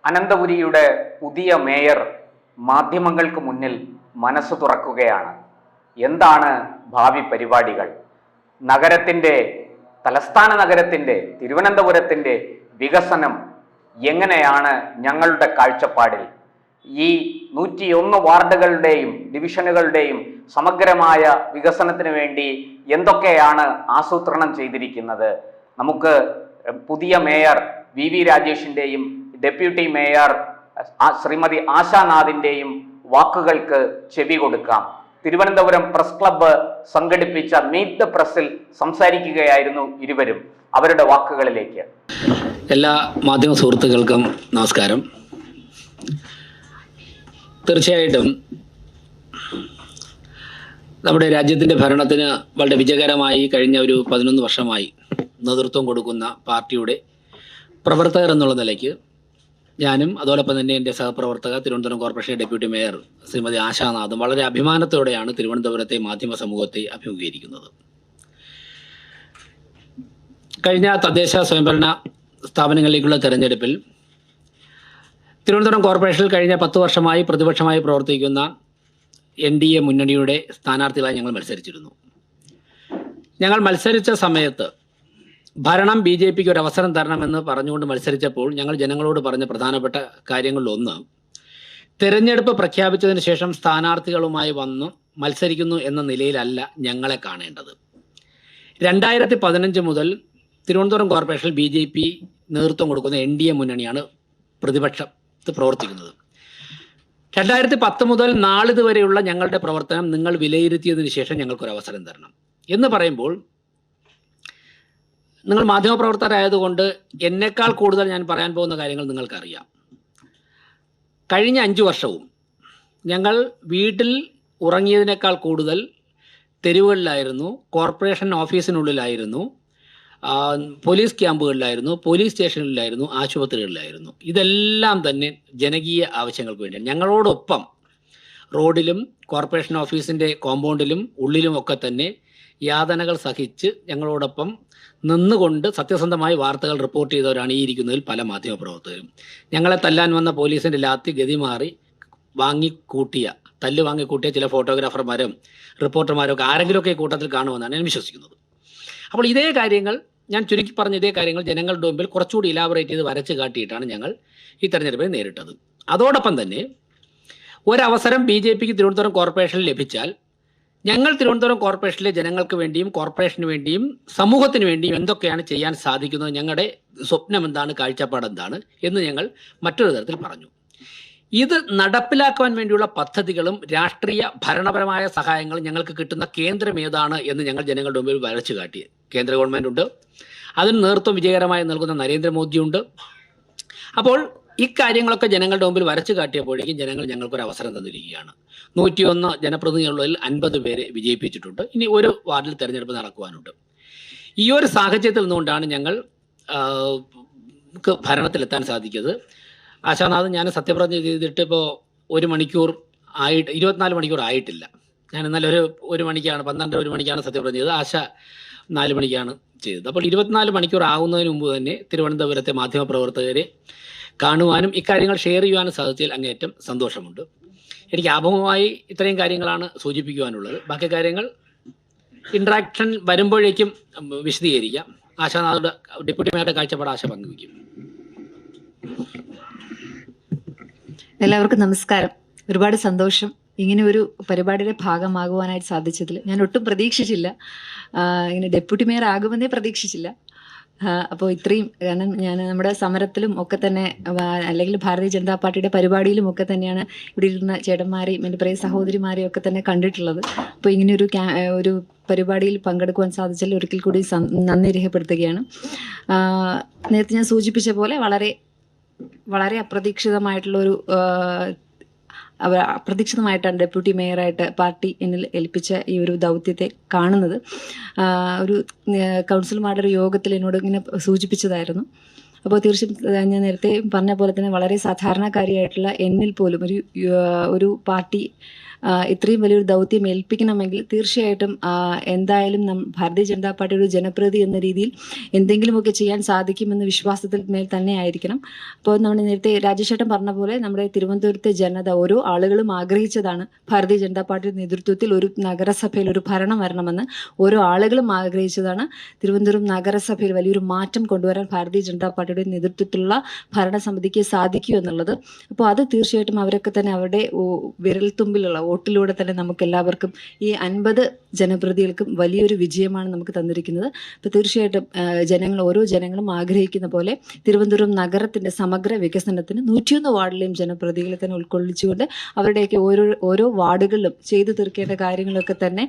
അനന്തപുരിയുടെ പുതിയ മേയർ മാധ്യമങ്ങൾക്ക് മുന്നിൽ മനസ്സ് തുറക്കുകയാണ്. എന്താണ് ഭാവി പരിപാടികൾ? തലസ്ഥാന നഗരത്തിൻ്റെ തിരുവനന്തപുരത്തിൻ്റെ വികസനം എങ്ങനെയാണ് ഞങ്ങളുടെ കാഴ്ചപ്പാടിൽ? ഈ 101 വാർഡുകളുടെയും ഡിവിഷനുകളുടെയും സമഗ്രമായ വികസനത്തിന് വേണ്ടി എന്തൊക്കെയാണ് ആസൂത്രണം ചെയ്തിരിക്കുന്നത്? നമുക്ക് പുതിയ മേയർ വി രാജേഷിൻ്റെയും ഡെപ്യൂട്ടി മേയർ ശ്രീമതി ആശാനാഥിൻ്റെയും വാക്കുകൾക്ക് ചെവി കൊടുക്കാം. തിരുവനന്തപുരം പ്രസ് ക്ലബ്ബ് സംഘടിപ്പിച്ച മീറ്റ് ദ പ്രസിൽ സംസാരിക്കുകയായിരുന്നു ഇരുവരും. അവരുടെ വാക്കുകളിലേക്ക്. എല്ലാ മാധ്യമ സുഹൃത്തുക്കൾക്കും നമസ്കാരം. തീർച്ചയായിട്ടും നമ്മുടെ രാജ്യത്തിൻ്റെ ഭരണത്തിന് വളരെ വിജയകരമായി കഴിഞ്ഞ ഒരു 11 വർഷമായി നേതൃത്വം കൊടുക്കുന്ന പാർട്ടിയുടെ പ്രവർത്തകർ എന്നുള്ള നിലയ്ക്ക് ഞാനും അതോടൊപ്പം തന്നെ എൻ്റെ സഹപ്രവർത്തക Thiruvananthapuram corporation deputy mayor Shrimati ആശാനാഥും വളരെ അഭിമാനത്തോടെയാണ് തിരുവനന്തപുരത്തെ മാധ്യമ സമൂഹത്തെ അഭിമുഖീകരിക്കുന്നത്. കഴിഞ്ഞ തദ്ദേശ സ്വയംഭരണ സ്ഥാപനങ്ങളിലേക്കുള്ള തെരഞ്ഞെടുപ്പിൽ തിരുവനന്തപുരം കോർപ്പറേഷനിൽ കഴിഞ്ഞ 10 വർഷമായി പ്രതിപക്ഷമായി പ്രവർത്തിക്കുന്ന NDA മുന്നണിയുടെ സ്ഥാനാർത്ഥികളായി ഞങ്ങൾ മത്സരിച്ചിരുന്നു. ഞങ്ങൾ മത്സരിച്ച സമയത്ത് ഭരണം BJPക്ക് ഒരു അവസരം തരണമെന്ന് പറഞ്ഞുകൊണ്ട് മത്സരിച്ചപ്പോൾ ഞങ്ങൾ ജനങ്ങളോട് പറഞ്ഞ പ്രധാനപ്പെട്ട കാര്യങ്ങളിലൊന്ന്, തെരഞ്ഞെടുപ്പ് പ്രഖ്യാപിച്ചതിന് ശേഷം സ്ഥാനാർത്ഥികളുമായി വന്ന് മത്സരിക്കുന്നു എന്ന നിലയിലല്ല ഞങ്ങളെ കാണേണ്ടത്. 2015 മുതൽ തിരുവനന്തപുരം കോർപ്പറേഷനിൽ BJP നേതൃത്വം കൊടുക്കുന്ന NDA മുന്നണിയാണ് പ്രതിപക്ഷത്ത് പ്രവർത്തിക്കുന്നത്. 2010 മുതൽ നാളിതുവരെയുള്ള ഞങ്ങളുടെ പ്രവർത്തനം നിങ്ങൾ വിലയിരുത്തിയതിന് ശേഷം ഞങ്ങൾക്കൊരു അവസരം തരണം എന്ന് പറയുമ്പോൾ, നിങ്ങൾ മാധ്യമപ്രവർത്തകരായതുകൊണ്ട് എന്നേക്കാൾ കൂടുതൽ ഞാൻ പറയാൻ പോകുന്ന കാര്യങ്ങൾ നിങ്ങൾക്കറിയാം. കഴിഞ്ഞ 5 വർഷവും ഞങ്ങൾ വീട്ടിൽ ഉറങ്ങിയതിനേക്കാൾ കൂടുതൽ തെരുവുകളിലായിരുന്നു, കോർപ്പറേഷൻ ഓഫീസിനുള്ളിലായിരുന്നു, പോലീസ് ക്യാമ്പുകളിലായിരുന്നു, പോലീസ് സ്റ്റേഷനുകളിലായിരുന്നു, ആശുപത്രികളിലായിരുന്നു. ഇതെല്ലാം തന്നെ ജനകീയ ആവശ്യങ്ങൾക്ക് വേണ്ടിയാണ്. ഞങ്ങളോടൊപ്പം റോഡിലും കോർപ്പറേഷൻ ഓഫീസിൻ്റെ കോമ്പൗണ്ടിലും ഉള്ളിലുമൊക്കെ തന്നെ യാതനകൾ സഹിച്ച് ഞങ്ങളോടൊപ്പം നിന്നുകൊണ്ട് സത്യസന്ധമായി വാർത്തകൾ റിപ്പോർട്ട് ചെയ്തവരാണ് ഈ ഇരിക്കുന്നതിൽ പല മാധ്യമപ്രവർത്തകരും. ഞങ്ങളെ തല്ലാൻ വന്ന പോലീസിൻ്റെ ലാത്തി ഗതിമാറി തല്ല് വാങ്ങിക്കൂട്ടിയ ചില ഫോട്ടോഗ്രാഫർമാരും റിപ്പോർട്ടർമാരും ഒക്കെ ആരെങ്കിലുമൊക്കെ ഈ കൂട്ടത്തിൽ കാണുമെന്നാണ് ഞാൻ വിശ്വസിക്കുന്നത്. അപ്പോൾ ഇതേ കാര്യങ്ങൾ, ഞാൻ ചുരുക്കി പറഞ്ഞ ഇതേ കാര്യങ്ങൾ ജനങ്ങളുടെ മുമ്പിൽ കുറച്ചുകൂടി ഇലാബറേറ്റ് ചെയ്ത് വരച്ച് കാട്ടിയിട്ടാണ് ഞങ്ങൾ ഈ തെരഞ്ഞെടുപ്പിനെ നേരിട്ടത്. അതോടൊപ്പം തന്നെ ഒരവസരം BJPക്ക് തിരുവനന്തപുരം കോർപ്പറേഷനിൽ ലഭിച്ചാൽ ഞങ്ങൾ തിരുവനന്തപുരം കോർപ്പറേഷനിലെ ജനങ്ങൾക്ക് വേണ്ടിയും കോർപ്പറേഷന് വേണ്ടിയും സമൂഹത്തിന് വേണ്ടിയും എന്തൊക്കെയാണ് ചെയ്യാൻ സാധിക്കുന്നത്, ഞങ്ങളുടെ സ്വപ്നം എന്താണ്, കാഴ്ചപ്പാട് എന്താണ് എന്ന് ഞങ്ങൾ മറ്റൊരു തരത്തിൽ പറഞ്ഞു. ഇത് നടപ്പിലാക്കുവാൻ വേണ്ടിയുള്ള പദ്ധതികളും രാഷ്ട്രീയ ഭരണപരമായ സഹായങ്ങളും ഞങ്ങൾക്ക് കിട്ടുന്ന കേന്ദ്രം ഏതാണ് എന്ന് ഞങ്ങൾ ജനങ്ങളുടെ മുമ്പിൽ വരച്ചു കാട്ടി. കേന്ദ്ര ഗവൺമെൻറ് ഉണ്ട്, അതിന് നേതൃത്വം വിജയകരമായി നൽകുന്ന നരേന്ദ്രമോദിയുണ്ട്. അപ്പോൾ ഇക്കാര്യങ്ങളൊക്കെ ജനങ്ങളുടെ മുമ്പിൽ വരച്ചു കാട്ടിയപ്പോഴേക്കും ജനങ്ങൾ ഞങ്ങൾക്കൊരു അവസരം തന്നിരിക്കുകയാണ്. 101 ജനപ്രതിനിധികളിൽ 50 പേരെ വിജയിപ്പിച്ചിട്ടുണ്ട്. ഇനി ഒരു വാർഡിൽ തെരഞ്ഞെടുപ്പ് നടക്കുവാനുണ്ട്. ഈ ഒരു സാഹചര്യത്തിൽ നിന്നുകൊണ്ടാണ് ഞങ്ങൾ ഭരണത്തിലെത്താൻ സാധിച്ചത്. ആശാനാഥ്, ഞാൻ സത്യപ്രതിജ്ഞ ചെയ്തിട്ട് ഇപ്പോൾ 24 മണിക്കൂർ ആയിട്ടില്ല. ഞാൻ ഇന്നലെ ഒരു മണിക്കാണ് 1 മണിക്കാണ് സത്യപ്രതിജ്ഞ ചെയ്തത്. ആശ 4 മണിക്കാണ് ചെയ്തത്. അപ്പോൾ 24 മണിക്കൂർ ആകുന്നതിന് മുമ്പ് തന്നെ തിരുവനന്തപുരത്തെ മാധ്യമപ്രവർത്തകരെ കാണുവാനും ഇക്കാര്യങ്ങൾ ഷെയർ ചെയ്യുവാനും സാധിച്ചതിൽ അങ്ങേയറ്റം സന്തോഷമുണ്ട്. എനിക്ക് ആമുഖമായി ഇത്രയും കാര്യങ്ങളാണ് സൂചിപ്പിക്കുവാനുള്ളത്. ബാക്കി കാര്യങ്ങൾ ഇൻട്രാക്ഷൻ വരുമ്പോഴേക്കും വിശദീകരിക്കാം. ആശാനാഥുടെ ഡെപ്യൂട്ടി മേയറുടെ കാഴ്ചപ്പാട് ആശ പങ്കുവയ്ക്കും. എല്ലാവർക്കും നമസ്കാരം. ഒരുപാട് സന്തോഷം ഇങ്ങനെ ഒരു പരിപാടിയുടെ ഭാഗമാകുവാനായിട്ട് സാധിച്ചതിൽ. ഞാൻ ഒട്ടും പ്രതീക്ഷിച്ചില്ല, ഇങ്ങനെ ഡെപ്യൂട്ടി മേയർ ആകുമെന്നേ പ്രതീക്ഷിച്ചില്ല. അപ്പോൾ ഇത്രയും, കാരണം ഞാൻ നമ്മുടെ സമരത്തിലും ഒക്കെ തന്നെ, അല്ലെങ്കിൽ ഭാരതീയ ജനതാ പാർട്ടിയുടെ പരിപാടിയിലും ഒക്കെ തന്നെയാണ് ഇവിടെ ഇരുന്ന ചേട്ടന്മാരെയും എൻ്റെ പ്രിയ സഹോദരിമാരെയും ഒക്കെ തന്നെ കണ്ടിട്ടുള്ളത്. അപ്പോൾ ഇങ്ങനെ ഒരു പരിപാടിയിൽ പങ്കെടുക്കുവാൻ സാധിച്ചാൽ ഒരിക്കൽ കൂടി നന്ദി രേഖപ്പെടുത്തുകയാണ്. നേരത്തെ ഞാൻ സൂചിപ്പിച്ച പോലെ വളരെ അപ്രതീക്ഷിതമായിട്ടാണ് ഡെപ്യൂട്ടി മേയറായിട്ട് പാർട്ടി എന്നിൽ ഏൽപ്പിച്ച ഈ ഒരു ദൗത്യത്തെ കാണുന്നത്. ഒരു കൗൺസിലർമാരുടെ ഒരു യോഗത്തിൽ എന്നോട് ഇങ്ങനെ സൂചിപ്പിച്ചതായിരുന്നു. അപ്പോൾ തീർച്ചയായും ഞാൻ നേരത്തെ പറഞ്ഞ പോലെ തന്നെ വളരെ സാധാരണക്കാരിയായിട്ടുള്ള എന്നിൽ പോലും ഒരു പാർട്ടി ഇത്രയും വലിയൊരു ദൗത്യം ഏൽപ്പിക്കണമെങ്കിൽ തീർച്ചയായിട്ടും എന്തായാലും ഭാരതീയ ജനതാ പാർട്ടി ഒരു ജനപ്രതിനിധി എന്ന രീതിയിൽ എന്തെങ്കിലുമൊക്കെ ചെയ്യാൻ സാധിക്കുമെന്ന വിശ്വാസത്തിൽ മേൽ തന്നെ ആയിരിക്കണം. അപ്പോൾ നമ്മൾ നേരത്തെ രാജേഷേട്ടൻ പറഞ്ഞ പോലെ നമ്മുടെ തിരുവനന്തപുരത്തെ ജനത ഓരോ ആളുകളും ആഗ്രഹിച്ചതാണ് ഭാരതീയ ജനതാ പാർട്ടിയുടെ നേതൃത്വത്തിൽ ഒരു നഗരസഭയിൽ ഒരു ഭരണം വരണമെന്ന്. ഓരോ ആളുകളും ആഗ്രഹിച്ചതാണ്. തിരുവനന്തപുരം നഗരസഭയിൽ വലിയൊരു മാറ്റം കൊണ്ടുവരാൻ ഭാരതീയ ജനതാ പാർട്ടിയുടെ നേതൃത്വത്തിലുള്ള ഭരണസമിതിക്ക് സാധിക്കൂ എന്നുള്ളത്. അപ്പോൾ അത് തീർച്ചയായിട്ടും അവരൊക്കെ തന്നെ അവരുടെ വിരൽത്തുമ്പിലുള്ള വോട്ടിലൂടെ തന്നെ നമുക്ക് എല്ലാവർക്കും ഈ 50 ജനപ്രതിനിധികൾക്കും വലിയൊരു വിജയമാണ് നമുക്ക് തന്നിരിക്കുന്നത്. അപ്പോൾ തീർച്ചയായിട്ടും ഓരോ ജനങ്ങളും ആഗ്രഹിക്കുന്ന പോലെ തിരുവനന്തപുരം നഗരത്തിൻ്റെ സമഗ്ര വികസനത്തിന് 101 വാർഡിലെയും ജനപ്രതിനിധികളെ തന്നെ ഉൾക്കൊള്ളിച്ചുകൊണ്ട് അവരുടെയൊക്കെ ഓരോ വാർഡുകളിലും ചെയ്തു തീർക്കേണ്ട കാര്യങ്ങളൊക്കെ തന്നെ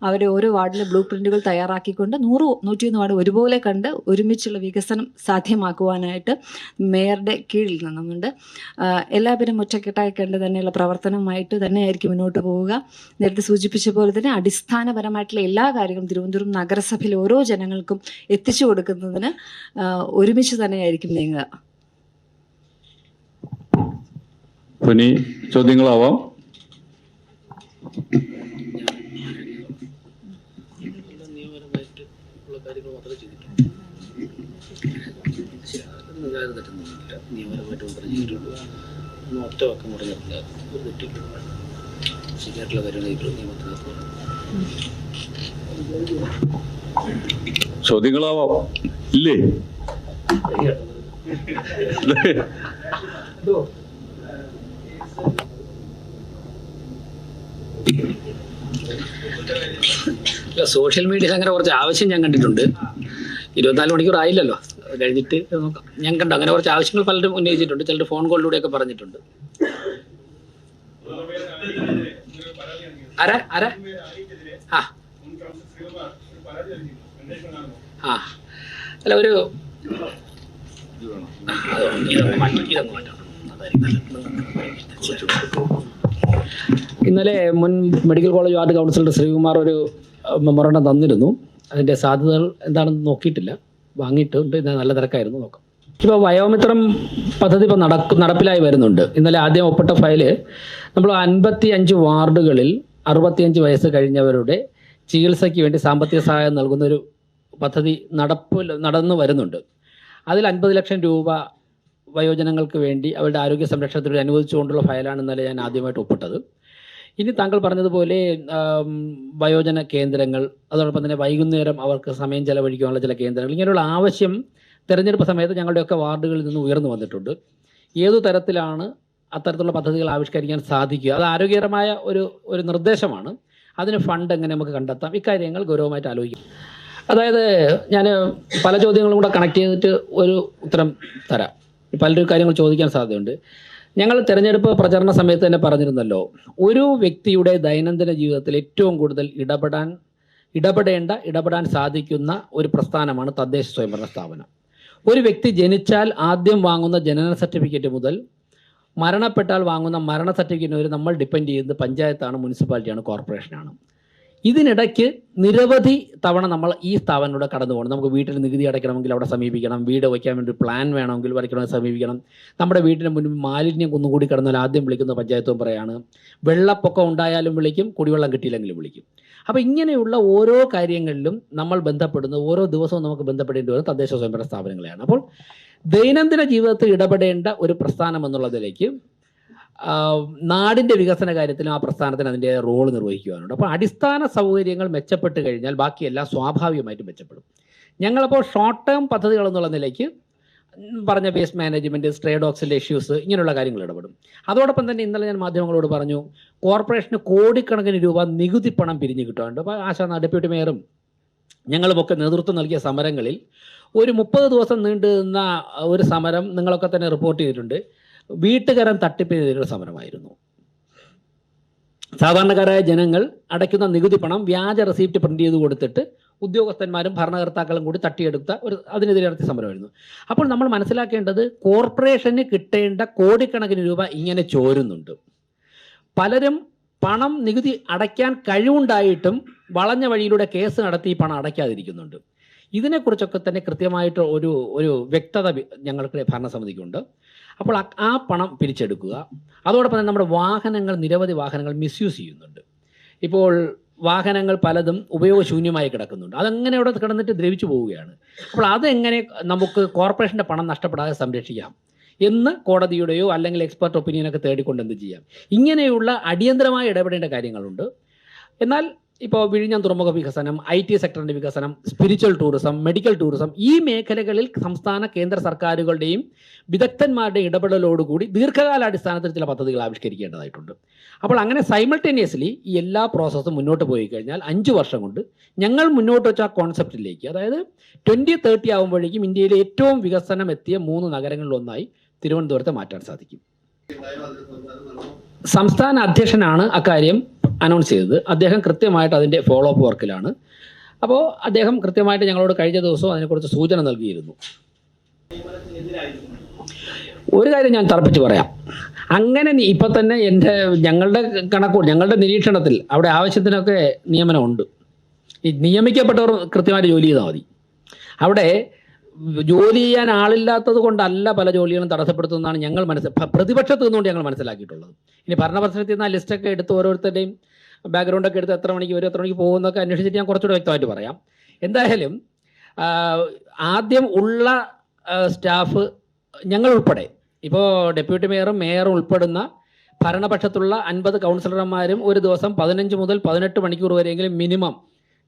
അവരുടെ ഓരോ വാർഡിലെ ബ്ലൂ പ്രിന്റുകൾ തയ്യാറാക്കിക്കൊണ്ട് 101 വാർഡ് ഒരുപോലെ കണ്ട് ഒരുമിച്ചുള്ള വികസനം സാധ്യമാക്കുവാനായിട്ട് മേയറുടെ കീഴിൽ നിന്നുകൊണ്ട് എല്ലാവരും ഒറ്റക്കെട്ടായി കണ്ട് തന്നെയുള്ള പ്രവർത്തനമായിട്ട് തന്നെയായിരിക്കും മുന്നോട്ട് പോവുക. നേരത്തെ സൂചിപ്പിച്ച പോലെ തന്നെ അടിസ്ഥാനപരമായിട്ടുള്ള എല്ലാ കാര്യങ്ങളും തിരുവനന്തപുരം നഗരസഭയിലെ ഓരോ ജനങ്ങൾക്കും എത്തിച്ചു കൊടുക്കുന്നതിന് ഒരുമിച്ച് തന്നെയായിരിക്കും നീങ്ങുക. ഇനി ചോദ്യങ്ങളാവാം. ചോദ്യങ്ങളാവാം ഇല്ലേ? സോഷ്യൽ മീഡിയയിൽ അങ്ങനെ കുറച്ച് ആവശ്യം ഞാൻ കണ്ടിട്ടുണ്ട്. 24 മണിക്കൂർ ആയില്ലല്ലോ, കഴിഞ്ഞിട്ട് നോക്കാം. ഞാൻ കണ്ടു അങ്ങനെ കുറച്ച് ആവശ്യങ്ങൾ പലരും ഉന്നയിച്ചിട്ടുണ്ട്. ചിലർ ഫോൺ കോളിലൂടെയൊക്കെ പറഞ്ഞിട്ടുണ്ട്. ആരാ ആരാ ആ ആ അല്ല ഒരു ഇന്നലെ മുൻ medical college ward councillor Sreekumar ഒരു മെമ്മോറണ്ടം തന്നിരുന്നു. അതിൻ്റെ സാധ്യതകൾ എന്താണെന്ന് നോക്കിയിട്ടില്ല, വാങ്ങിയിട്ടുണ്ട്. ഇത് നല്ല തിരക്കായിരുന്നു, നോക്കാം. ഇപ്പോൾ വയോമിത്രം പദ്ധതി ഇപ്പോൾ നടപ്പിലായി വരുന്നുണ്ട്. ഇന്നലെ ആദ്യം ഒപ്പിട്ട ഫയല് നമ്മൾ 55 വാർഡുകളിൽ 65 വയസ്സ് കഴിഞ്ഞവരുടെ ചികിത്സയ്ക്ക് വേണ്ടി സാമ്പത്തിക സഹായം നൽകുന്നൊരു പദ്ധതി നടന്നു വരുന്നുണ്ട്. അതിൽ 50 ലക്ഷം രൂപ വയോജനങ്ങൾക്ക് വേണ്ടി അവരുടെ ആരോഗ്യ സംരക്ഷണത്തിന് അനുവദിച്ചുകൊണ്ടുള്ള ഫയലാണ് ഇന്നലെ ഞാൻ ആദ്യമായിട്ട് ഒപ്പിട്ടത്. ഇനി താങ്കൾ പറഞ്ഞതുപോലെ വയോജന കേന്ദ്രങ്ങൾ, അതോടൊപ്പം തന്നെ വൈകുന്നേരം അവർക്ക് സമയം ചെലവഴിക്കാനുള്ള ചില കേന്ദ്രങ്ങൾ, ഇങ്ങനെയുള്ള ആവശ്യം തെരഞ്ഞെടുപ്പ് സമയത്ത് ഞങ്ങളുടെയൊക്കെ വാർഡുകളിൽ നിന്ന് ഉയർന്നു വന്നിട്ടുണ്ട്. ഏതു തരത്തിലാണ് അത്തരത്തിലുള്ള പദ്ധതികൾ ആവിഷ്കരിക്കാൻ സാധിക്കുക? അത് ആരോഗ്യകരമായ ഒരു നിർദ്ദേശമാണ്. അതിന് ഫണ്ട് എങ്ങനെ നമുക്ക് കണ്ടെത്താം? ഇക്കാര്യങ്ങൾ ഗൗരവമായിട്ട് ആലോചിക്കും. അതായത് ഞാൻ പല ചോദ്യങ്ങളും കൂടെ കണക്ട് ചെയ്തിട്ട് ഒരു ഉത്തരം തരാം. പലരും കാര്യങ്ങൾ ചോദിക്കാൻ സാധ്യതയുണ്ട്. ഞങ്ങൾ തെരഞ്ഞെടുപ്പ് പ്രചരണ സമയത്ത് തന്നെ പറഞ്ഞിരുന്നല്ലോ, ഒരു വ്യക്തിയുടെ ദൈനംദിന ജീവിതത്തിൽ ഏറ്റവും കൂടുതൽ ഇടപെടാൻ സാധിക്കുന്ന ഒരു പ്രസ്ഥാനമാണ് തദ്ദേശ സ്വയംഭരണ സ്ഥാപനം. ഒരു വ്യക്തി ജനിച്ചാൽ ആദ്യം വാങ്ങുന്ന ജനന സർട്ടിഫിക്കറ്റ് മുതൽ മരണപ്പെട്ടാൽ വാങ്ങുന്ന മരണ സർട്ടിഫിക്കറ്റ് വരെ നമ്മൾ ഡിപ്പെൻഡ് ചെയ്യുന്നത് പഞ്ചായത്താണ്, മുനിസിപ്പാലിറ്റിയാണ്, കോർപ്പറേഷനാണ്. ഇതിനിടയ്ക്ക് നിരവധി തവണ നമ്മൾ ഈ സ്ഥാപനത്തിലൂടെ കടന്നു പോകണം. നമുക്ക് വീട്ടിൽ നികുതി അടയ്ക്കണമെങ്കിൽ അവിടെ സമീപിക്കണം, വീട് വയ്ക്കാൻ വേണ്ടി പ്ലാൻ വേണമെങ്കിൽ വരയ്ക്കണമെങ്കിൽ സമീപിക്കണം. നമ്മുടെ വീട്ടിന് മുന്നിൽ മാലിന്യം കുന്നുകൂടി കിടന്നാൽ ആദ്യം വിളിക്കുന്ന പഞ്ചായത്ത് മെമ്പറെയാണ്. വെള്ളപ്പൊക്കം ഉണ്ടായാലും വിളിക്കും, കുടിവെള്ളം കിട്ടിയില്ലെങ്കിലും വിളിക്കും. അപ്പോൾ ഇങ്ങനെയുള്ള ഓരോ കാര്യങ്ങളിലും നമ്മൾ ബന്ധപ്പെടുന്നത് ഓരോ ദിവസവും നമുക്ക് ബന്ധപ്പെടേണ്ടി വരുന്നത് തദ്ദേശ സ്വയംഭരണ സ്ഥാപനങ്ങളെയാണ്. അപ്പോൾ ദൈനംദിന ജീവിതത്തിൽ ഇടപെടേണ്ട ഒരു പ്രസ്ഥാനം എന്നുള്ളതിലേക്ക് നാടിൻ്റെ വികസന കാര്യത്തിലും ആ പ്രസ്ഥാനത്തിന് അതിൻ്റെ റോള് നിർവഹിക്കുവാനുണ്ട്. അപ്പോൾ അടിസ്ഥാന സൗകര്യങ്ങൾ മെച്ചപ്പെട്ട് കഴിഞ്ഞാൽ ബാക്കിയെല്ലാം സ്വാഭാവികമായിട്ടും മെച്ചപ്പെടും. ഞങ്ങളപ്പോൾ ഷോർട്ട് ടേം പദ്ധതികൾ എന്നുള്ള നിലയ്ക്ക് പറഞ്ഞ വേസ്റ്റ് മാനേജ്മെൻറ്റ്, സ്ട്രേ ഡോഗ്സിൻ്റെ ഇഷ്യൂസ്, ഇങ്ങനെയുള്ള കാര്യങ്ങൾ ഇടപെടും. അതോടൊപ്പം തന്നെ ഇന്നലെ ഞാൻ മാധ്യമങ്ങളോട് പറഞ്ഞു, കോർപ്പറേഷന് കോടിക്കണക്കിന് രൂപ നികുതി പണം പിരിഞ്ഞു കിട്ടാറുണ്ട്. അപ്പോൾ ആശാ ഡെപ്യൂട്ടി മേയറും ഞങ്ങളുമൊക്കെ നേതൃത്വം നൽകിയ സമരങ്ങളിൽ ഒരു 30 ദിവസം നീണ്ടു നിന്ന ഒരു സമരം നിങ്ങളൊക്കെ തന്നെ റിപ്പോർട്ട് ചെയ്തിട്ടുണ്ട്. വീട്ടുകരം തട്ടിപ്പിനെതിരെയുള്ള സമരമായിരുന്നു. സാധാരണക്കാരായ ജനങ്ങൾ അടയ്ക്കുന്ന നികുതി പണം വ്യാജ റെസീപ്റ്റ് പ്രിന്റ് ചെയ്ത് കൊടുത്തിട്ട് ഉദ്യോഗസ്ഥന്മാരും ഭരണകർത്താക്കളും കൂടി തട്ടിയെടുത്ത അതിനെതിരെ നടത്തിയ സമരമായിരുന്നു. അപ്പോൾ നമ്മൾ മനസ്സിലാക്കേണ്ടത്, കോർപ്പറേഷന് കിട്ടേണ്ട കോടിക്കണക്കിന് രൂപ ഇങ്ങനെ ചോരുന്നുണ്ട്. പലരും പണം നികുതി അടയ്ക്കാൻ കഴിവുണ്ടായിട്ടും വളഞ്ഞ വഴിയിലൂടെ കേസ് നടത്തി പണം അടയ്ക്കാതിരിക്കുന്നുണ്ട്. ഇതിനെക്കുറിച്ചൊക്കെ തന്നെ കൃത്യമായിട്ട് ഒരു വ്യക്തത ഞങ്ങൾക്ക് ഭരണസമിതിക്കുണ്ട്. അപ്പോൾ ആ പണം പിരിച്ചെടുക്കുക. അതോടൊപ്പം തന്നെ നമ്മുടെ വാഹനങ്ങൾ, നിരവധി വാഹനങ്ങൾ മിസ്യൂസ് ചെയ്യുന്നുണ്ട്. ഇപ്പോൾ വാഹനങ്ങൾ പലതും ഉപയോഗശൂന്യമായി കിടക്കുന്നുണ്ട്. അതങ്ങനെ അവിടെ കിടന്നിട്ട് ദ്രവിച്ചു പോവുകയാണ്. അപ്പോൾ അതെങ്ങനെ നമുക്ക് കോർപ്പറേഷൻ്റെ പണം നഷ്ടപ്പെടാതെ സംരക്ഷിക്കാം എന്ന് കോടതിയുടെയോ അല്ലെങ്കിൽ എക്സ്പെർട്ട് ഒപ്പീനിയനൊക്കെ തേടിക്കൊണ്ട് എന്ത് ചെയ്യാം. ഇങ്ങനെയുള്ള അടിയന്തരമായി ഇടപെടേണ്ട കാര്യങ്ങളുണ്ട്. എന്നാൽ ഇപ്പോൾ വിഴിഞ്ഞം തുറമുഖ വികസനം, IT സെക്ടറിൻ്റെ വികസനം, സ്പിരിച്വൽ ടൂറിസം, മെഡിക്കൽ ടൂറിസം, ഈ മേഖലകളിൽ സംസ്ഥാന കേന്ദ്ര സർക്കാരുകളുടെയും വിദഗ്ധന്മാരുടെ ഇടപെടലോടുകൂടി ദീർഘകാലാടിസ്ഥാനത്തിൽ ചില പദ്ധതികൾ ആവിഷ്കരിക്കേണ്ടതായിട്ടുണ്ട്. അപ്പോൾ അങ്ങനെ സൈമൾട്ടേനിയസ്ലി ഈ എല്ലാ പ്രോസസ്സും മുന്നോട്ട് പോയി കഴിഞ്ഞാൽ 5 വർഷം കൊണ്ട് ഞങ്ങൾ മുന്നോട്ട് വെച്ച കോൺസെപ്റ്റിലേക്ക്, അതായത് 2030 ആകുമ്പോഴേക്കും ഇന്ത്യയിലെ ഏറ്റവും വികസനം എത്തിയ 3 നഗരങ്ങളിലൊന്നായി തിരുവനന്തപുരത്തെ മാറ്റാൻ സാധിക്കും. സംസ്ഥാന അധ്യക്ഷനാണ് അക്കാര്യം അനൗൺസ് ചെയ്തത്. അദ്ദേഹം കൃത്യമായിട്ട് അതിൻ്റെ ഫോളോ അപ്പ് വർക്കിലാണ്. അപ്പോൾ അദ്ദേഹം കൃത്യമായിട്ട് ഞങ്ങളോട് കഴിഞ്ഞ ദിവസവും അതിനെക്കുറിച്ച് സൂചന നൽകിയിരുന്നു. ഒരു കാര്യം ഞാൻ തറപ്പിച്ച് പറയാം, അങ്ങനെ ഇപ്പം തന്നെ ഞങ്ങളുടെ നിരീക്ഷണത്തിൽ അവിടെ ആവശ്യത്തിനൊക്കെ നിയമനമുണ്ട്. ഈ നിയമിക്കപ്പെട്ടവർ കൃത്യമായിട്ട് ജോലി ചെയ്താൽ മതി. അവിടെ ജോലി ചെയ്യാൻ ആളില്ലാത്തത് കൊണ്ടല്ല പല ജോലികളും തടസ്സപ്പെടുത്തുന്നതാണ് ഞങ്ങൾ പ്രതിപക്ഷത്ത് നിന്നുകൊണ്ട് ഞങ്ങൾ മനസ്സിലാക്കിയിട്ടുള്ളത്. ഇനി ഭരണപക്ഷത്തിൽ നിന്ന് ആ ലിസ്റ്റൊക്കെ എടുത്ത് ഓരോരുത്തരുടെയും ബാക്ക്ഗ്രൗണ്ടൊക്കെ എടുത്ത് എത്ര മണിക്ക് വരും, എത്ര മണിക്ക് പോകുന്നൊക്കെ അന്വേഷിച്ചിട്ട് ഞാൻ കുറച്ചുകൂടെ വ്യക്തമായിട്ട് പറയാം. എന്തായാലും ആദ്യം ഉള്ള സ്റ്റാഫ് ഞങ്ങൾ ഉൾപ്പെടെ, ഇപ്പോൾ ഡെപ്യൂട്ടി മേയറും മേയറും ഉൾപ്പെടുന്ന ഭരണപക്ഷത്തുള്ള 50 കൗൺസിലർമാരും ഒരു ദിവസം 15 മുതൽ 18 മണിക്കൂർ വരെയെങ്കിലും മിനിമം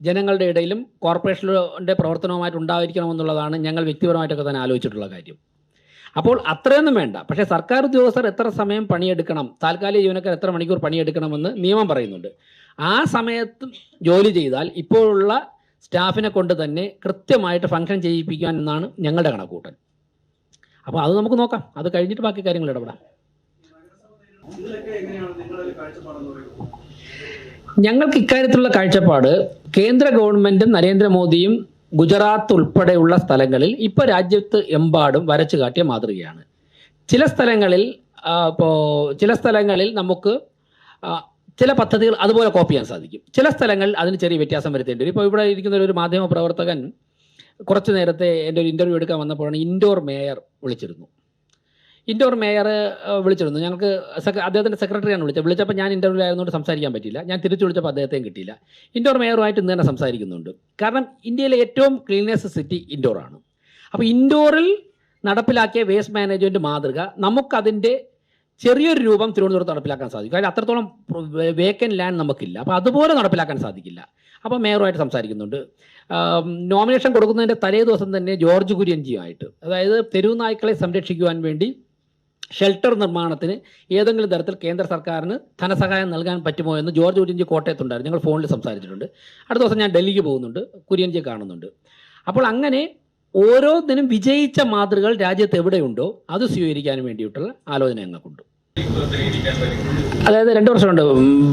ജനങ്ങളുടെ ഇടയിലും കോർപ്പറേഷൻ്റെ പ്രവർത്തനവുമായിട്ട് ഉണ്ടായിരിക്കണമെന്നുള്ളതാണ് ഞങ്ങൾ വ്യക്തിപരമായിട്ടൊക്കെ തന്നെ ആലോചിച്ചിട്ടുള്ള കാര്യം. അപ്പോൾ അത്രയൊന്നും വേണ്ട, പക്ഷേ സർക്കാർ ഉദ്യോഗസ്ഥർ എത്ര സമയം പണിയെടുക്കണം, താൽക്കാലിക ജീവനക്കാർ എത്ര മണിക്കൂർ പണിയെടുക്കണമെന്ന് നിയമം പറയുന്നുണ്ട്. ആ സമയത്ത് ജോലി ചെയ്താൽ ഇപ്പോഴുള്ള സ്റ്റാഫിനെ കൊണ്ട് തന്നെ കൃത്യമായിട്ട് ഫംഗ്ഷൻ ചെയ്യിപ്പിക്കാൻ എന്നാണ് ഞങ്ങളുടെ കണക്കൂട്ടൽ. അപ്പോൾ അത് നമുക്ക് നോക്കാം, അത് കഴിഞ്ഞിട്ട് ബാക്കി കാര്യങ്ങൾ ഇടപെടാം. ഞങ്ങൾക്ക് ഇക്കാര്യത്തിലുള്ള കാഴ്ചപ്പാട് കേന്ദ്ര ഗവൺമെൻറ്റും നരേന്ദ്രമോദിയും ഗുജറാത്ത് ഉൾപ്പെടെയുള്ള സ്ഥലങ്ങളിൽ ഇപ്പോൾ രാജ്യത്ത് എമ്പാടും വരച്ചു കാട്ടിയ മാതൃകയാണ്. ചില സ്ഥലങ്ങളിൽ നമുക്ക് ചില പദ്ധതികൾ അതുപോലെ കോപ്പി ചെയ്യാൻ സാധിക്കും. ചില സ്ഥലങ്ങളിൽ അതിന് ചെറിയ വ്യത്യാസം വരുത്തേണ്ടി വരും. ഇപ്പോൾ ഇവിടെ ഇരിക്കുന്ന ഒരു മാധ്യമ പ്രവർത്തകൻ കുറച്ച് നേരത്തെ എൻ്റെ ഒരു ഇൻ്റർവ്യൂ എടുക്കാൻ വന്നപ്പോഴാണ് ഇൻഡോർ മേയർ വിളിച്ചിരുന്നു. ഞങ്ങൾക്ക് അദ്ദേഹത്തിൻ്റെ സെക്രട്ടറിയാണ് വിളിച്ചപ്പോൾ ഞാൻ ഇൻ്റർവ്യൂ ആയതുകൊണ്ട് സംസാരിക്കാൻ പറ്റിയില്ല. ഞാൻ തിരിച്ചു വിളിച്ചപ്പോൾ അദ്ദേഹത്തെയും കിട്ടിയില്ല. ഇൻഡോർ മേയറുമായിട്ട് ഇന്ന് തന്നെ സംസാരിക്കുന്നുണ്ട്. കാരണം ഇന്ത്യയിലെ ഏറ്റവും ക്ലീനെസ്റ്റ് സിറ്റി ഇൻഡോറാണ്. അപ്പോൾ ഇൻഡോറിൽ നടപ്പിലാക്കിയ വേസ്റ്റ് മാനേജ്മെൻറ്റ് മാതൃക നമുക്കതിൻ്റെ ചെറിയൊരു രൂപം തിരുവനന്തപുരത്ത് നടപ്പിലാക്കാൻ സാധിക്കും. അതിൽ അത്രത്തോളം വേക്കൻറ്റ് ലാൻഡ് നമുക്കില്ല. അപ്പോൾ അതുപോലെ നടപ്പിലാക്കാൻ സാധിക്കില്ല. അപ്പോൾ മേയറുമായിട്ട് സംസാരിക്കുന്നുണ്ട്. നോമിനേഷൻ കൊടുക്കുന്നതിൻ്റെ തലേ ദിവസം തന്നെ ജോർജ് കുര്യൻജിയുമായിട്ട്, അതായത് തെരുവ് നായ്ക്കളെ സംരക്ഷിക്കുവാൻ വേണ്ടി ഷെൽട്ടർ നിർമ്മാണത്തിന് ഏതെങ്കിലും തരത്തിൽ കേന്ദ്ര സർക്കാരിന് ധനസഹായം നൽകാൻ പറ്റുമോ എന്ന് ജോർജ് കുര്യൻജി കോട്ടയത്തുണ്ടായിരുന്നു. ഞങ്ങൾ ഫോണിൽ സംസാരിച്ചിട്ടുണ്ട്. അടുത്ത ദിവസം ഞാൻ ഡൽഹിക്ക് പോകുന്നുണ്ട്, കുര്യൻജിയെ കാണുന്നുണ്ട്. അപ്പോൾ അങ്ങനെ ഓരോന്നിനും വിജയിച്ച മാതൃകകൾ രാജ്യത്ത് എവിടെയുണ്ടോ അത് സ്വീകരിക്കാൻ വേണ്ടിയിട്ടുള്ള ആലോചന ഞങ്ങൾക്കുണ്ട്. അതായത് 2 വർഷമുണ്ട്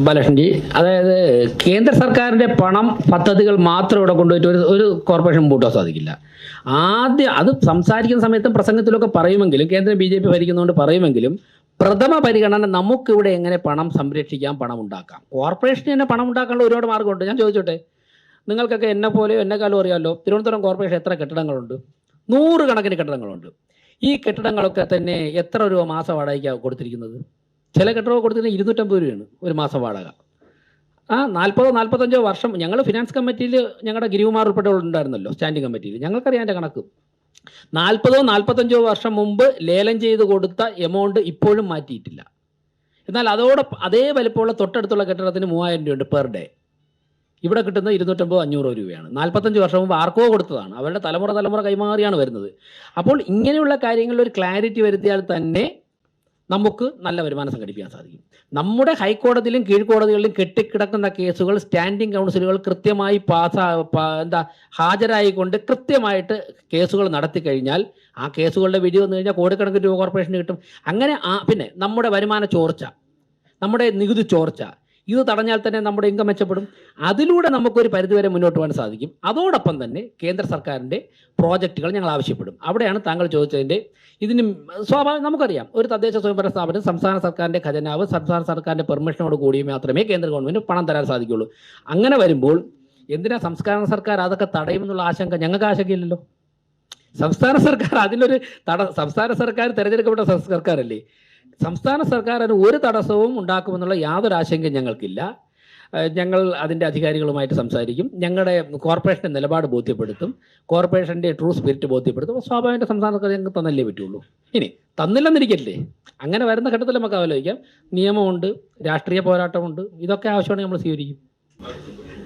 ബാലകൃഷ്ണൻജി. അതായത് കേന്ദ്ര സർക്കാരിൻ്റെ പണം, പദ്ധതികൾ മാത്രം ഇവിടെ കൊണ്ടുപോയിട്ട് ഒരു കോർപ്പറേഷൻ മുമ്പോട്ട് സാധിക്കില്ല. ആദ്യം അത് സംസാരിക്കുന്ന സമയത്തും പ്രസംഗത്തിലൊക്കെ പറയുമെങ്കിലും, കേന്ദ്രം BJP ഭരിക്കുന്നതുകൊണ്ട് പറയുമെങ്കിലും, പ്രഥമ പരിഗണന നമുക്കിവിടെ എങ്ങനെ പണം സംരക്ഷിക്കാം, പണം ഉണ്ടാക്കാം. കോർപ്പറേഷന് തന്നെ പണം ഉണ്ടാക്കാനുള്ള ഒരുപാട് മാർഗ്ഗമുണ്ട്. ഞാൻ ചോദിച്ചോട്ടെ, നിങ്ങൾക്കൊക്കെ എന്നെപ്പോലെയോ എന്നെക്കാളും അറിയാമല്ലോ, തിരുവനന്തപുരം കോർപ്പറേഷൻ എത്ര കെട്ടിടങ്ങളുണ്ട്? 100 കണക്കിന് കെട്ടിടങ്ങളുണ്ട്. ഈ കെട്ടിടങ്ങളൊക്കെ തന്നെ എത്ര രൂപ മാസം വാടകയ്ക്കാണ് കൊടുത്തിരിക്കുന്നത്? ചില കെട്ടിടങ്ങൾ കൊടുത്തിരുന്നത് 250 രൂപയാണ് ഒരു മാസം വാടക. 40-45 വർഷം ഞങ്ങൾ ഫിനാൻസ് കമ്മിറ്റിയിൽ ഞങ്ങളുടെ ഗിരികുമാർ ഉൾപ്പെടെ ഉണ്ടായിരുന്നല്ലോ സ്റ്റാൻഡിംഗ് കമ്മിറ്റിയിൽ, ഞങ്ങൾക്കറിയാം എൻ്റെ കണക്ക്. 40-45 വർഷം മുമ്പ് ലേലം ചെയ്ത് കൊടുത്ത എമൗണ്ട് ഇപ്പോഴും മാറ്റിയിട്ടില്ല. എന്നാൽ അതോടൊപ്പം അതേ വലിപ്പമുള്ള തൊട്ടടുത്തുള്ള കെട്ടിടത്തിന് 3000 രൂപയുണ്ട് പെർ ഡേ. ഇവിടെ കിട്ടുന്നത് 250-500 രൂപയാണ്. 45 വർഷം മുമ്പ് ആർക്കോ കൊടുത്തതാണ്, അവരുടെ തലമുറ കൈമാറിയാണ് വരുന്നത്. അപ്പോൾ ഇങ്ങനെയുള്ള കാര്യങ്ങളിൽ ഒരു ക്ലാരിറ്റി വരുത്തിയാൽ തന്നെ നമുക്ക് നല്ല വരുമാനം സംഘടിപ്പിക്കാൻ സാധിക്കും. നമ്മുടെ ഹൈക്കോടതിയിലും കീഴ്ക്കോടതികളിലും കെട്ടിക്കിടക്കുന്ന കേസുകൾ സ്റ്റാൻഡിംഗ് കൗൺസിലുകൾ കൃത്യമായി ഹാജരായിക്കൊണ്ട് കൃത്യമായിട്ട് കേസുകൾ നടത്തി കഴിഞ്ഞാൽ ആ കേസുകളുടെ വിധി വന്നു കഴിഞ്ഞാൽ കോടിക്കണക്കിന് രൂപ കോർപ്പറേഷന് കിട്ടും. അങ്ങനെ പിന്നെ നമ്മുടെ വരുമാന ചോർച്ച, നമ്മുടെ നികുതി ചോർച്ച, ഇത് തടഞ്ഞാൽ തന്നെ നമ്മുടെ ഇൻകം മെച്ചപ്പെടും. അതിലൂടെ നമുക്കൊരു പരിധിവരെ മുന്നോട്ട് പോകാൻ സാധിക്കും. അതോടൊപ്പം തന്നെ കേന്ദ്ര സർക്കാരിൻ്റെ പ്രോജക്റ്റുകൾ ഞങ്ങൾ ആവശ്യപ്പെടും. അവിടെയാണ് താങ്കൾ ചോദിച്ചതിൻ്റെ ഇതിന് സ്വാഭാവികം നമുക്കറിയാം, ഒരു തദ്ദേശ സ്വയംഭരണ സ്ഥാപനം സംസ്ഥാന സർക്കാരിൻ്റെ ഖജനാവ്, സംസ്ഥാന സർക്കാരിൻ്റെ പെർമിഷനോട് കൂടി മാത്രമേ കേന്ദ്ര ഗവൺമെൻറ് പണം തരാൻ സാധിക്കുകയുള്ളൂ. അങ്ങനെ വരുമ്പോൾ എന്തിനാ സംസ്ഥാന സർക്കാർ അതൊക്കെ തടയുമെന്നുള്ള ആശങ്ക? ഞങ്ങൾക്ക് ആശങ്കയില്ലല്ലോ. സംസ്ഥാന സർക്കാർ അതിനൊരു സംസ്ഥാന സർക്കാർ തിരഞ്ഞെടുക്കപ്പെട്ട സർക്കാരല്ലേ. സംസ്ഥാന സർക്കാർ അതിന് ഒരു തടസ്സവും ഉണ്ടാക്കുമെന്നുള്ള യാതൊരു ആശങ്കയും ഞങ്ങൾക്കില്ല. ഞങ്ങൾ അതിൻ്റെ അധികാരികളുമായിട്ട് സംസാരിക്കും, ഞങ്ങളുടെ കോർപ്പറേഷൻ്റെ നിലപാട് ബോധ്യപ്പെടുത്തും, കോർപ്പറേഷൻ്റെ ട്രൂ സ്പിരിറ്റ് ബോധ്യപ്പെടുത്തും. സ്വാഭാവിക സംസ്ഥാന സർക്കാർ ഞങ്ങൾക്ക് തന്നല്ലേ പറ്റുള്ളൂ. ഇനി തന്നില്ലെന്നിരിക്കല്ലേ, അങ്ങനെ വരുന്ന ഘട്ടത്തിൽ നമുക്ക് ആലോചിക്കാം. നിയമമുണ്ട്, രാഷ്ട്രീയ പോരാട്ടമുണ്ട്, ഇതൊക്കെ ആവശ്യമാണെങ്കിൽ നമ്മൾ സ്വീകരിക്കും.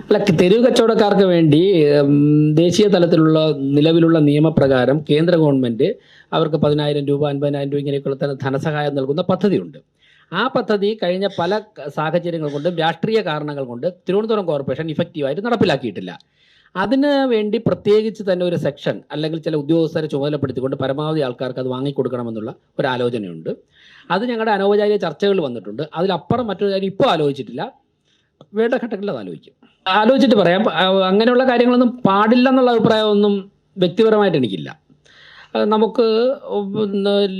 അല്ല, തെരുവ് കച്ചവടക്കാർക്ക് വേണ്ടി ദേശീയ തലത്തിലുള്ള നിലവിലുള്ള നിയമപ്രകാരം കേന്ദ്ര ഗവൺമെൻറ് അവർക്ക് 10,000 രൂപ 50,000 രൂപ ഇങ്ങനെയൊക്കെയുള്ള ധനസഹായം നൽകുന്ന പദ്ധതിയുണ്ട്. ആ പദ്ധതി കഴിഞ്ഞ പല സാഹചര്യങ്ങൾ കൊണ്ടും രാഷ്ട്രീയ കാരണങ്ങൾ കൊണ്ട് തിരുവനന്തപുരം കോർപ്പറേഷൻ ഇഫക്റ്റീവായിട്ട് നടപ്പിലാക്കിയിട്ടില്ല. അതിന് വേണ്ടി പ്രത്യേകിച്ച് തന്നെ ഒരു സെക്ഷൻ അല്ലെങ്കിൽ ചില ഉദ്യോഗസ്ഥരെ ചുമതലപ്പെടുത്തിക്കൊണ്ട് പരമാവധി ആൾക്കാർക്ക് അത് വാങ്ങിക്കൊടുക്കണമെന്നുള്ള ഒരു ആലോചനയുണ്ട്. അത് ഞങ്ങളുടെ അനൗപചാരിക ചർച്ചകൾ വന്നിട്ടുണ്ട്. അതിലപ്പുറം മറ്റൊരു കാര്യം ഇപ്പോൾ ആലോചിച്ചിട്ടില്ല, വേണ്ട ഘട്ടങ്ങളിൽ അത് ആലോചിച്ചിട്ട് പറയാം. അങ്ങനെയുള്ള കാര്യങ്ങളൊന്നും പാടില്ല എന്നുള്ള അഭിപ്രായമൊന്നും വ്യക്തിപരമായിട്ട് എനിക്കില്ല. നമുക്ക്